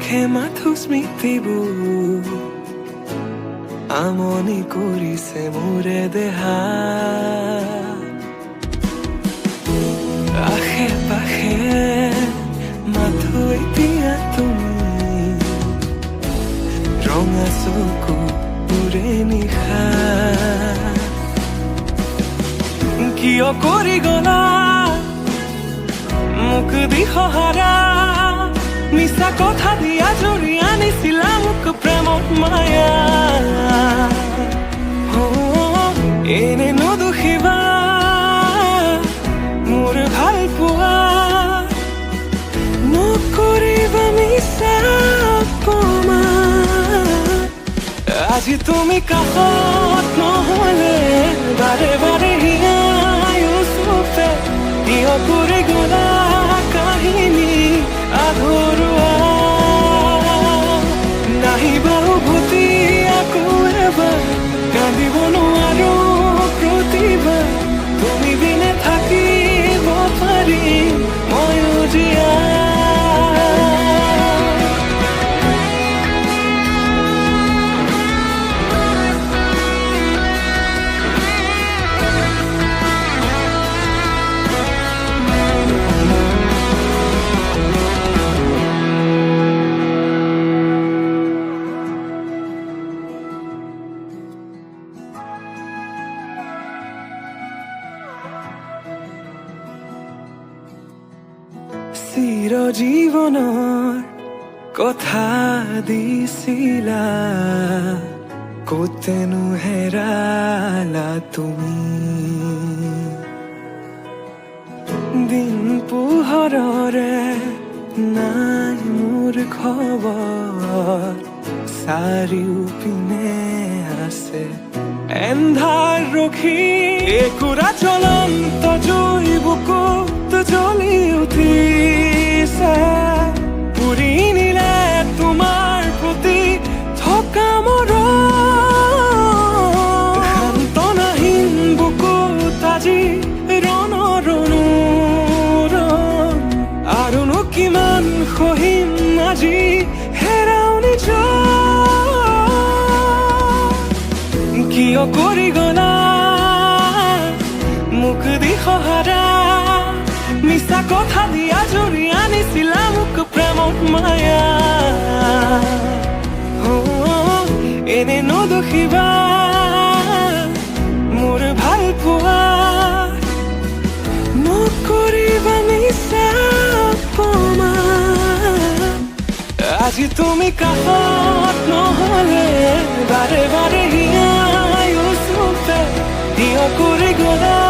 দেখে মাথো স্মৃতিবোৰ আমনি কৰিছে মোৰে দেহা আশে পাশে মাথো এতিয়া তুমি ৰঙা চকু পুৰে নিশা কিয় কৰি গলা মোক দিশহাৰা মিছা কথা দিয়া জৰি আনিছিলা মোক প্ৰেমত মায়া এনে নদুখিবা মোৰ ভাল পোৱা নকৰিবা মিছা অপমান আজি তুমি কাষত নহলে বাৰে বাৰে হিয়াই ওচৰতে কিয় কৰি গলা কাহিনী আধৰুৱা নাহিবা উভতি আকৌ এবাৰ কান্দিব নোৱাৰো প্ৰতিভা তুমি বিনে থাকিব পাৰিম ময়ো জীয়া চিৰ জীৱনৰ কথা দিছিলা কতেনো হেৰালা তুমি দিন পোহৰৰে নাই মোৰ খবৰ চাৰিওপিনে আছে এন্ধাৰ ৰখি একুৰা জ্বলন্ত জুই বুকুত জ্বলি উঠিছে পুৰি নিলে তোমাৰ প্ৰতি থকা মৰম সান্তনাহীন বুকুত আজি ৰণৰণ আৰুনো কিমান সহিম আজি হেৰাও নিজৰ কিয় কৰি গলা মোক দিশহাৰা মিছা কথা দিয়া জৰি আনিছিলা মোক প্ৰেমত মায়া এনে নদুখিবা মোৰ ভাল পোৱা নকৰিবা মিছা অপমান আজি তুমি কাষত নহলে বাৰে বাৰে হিয়াই ওচৰতে কিয় কৰি গলা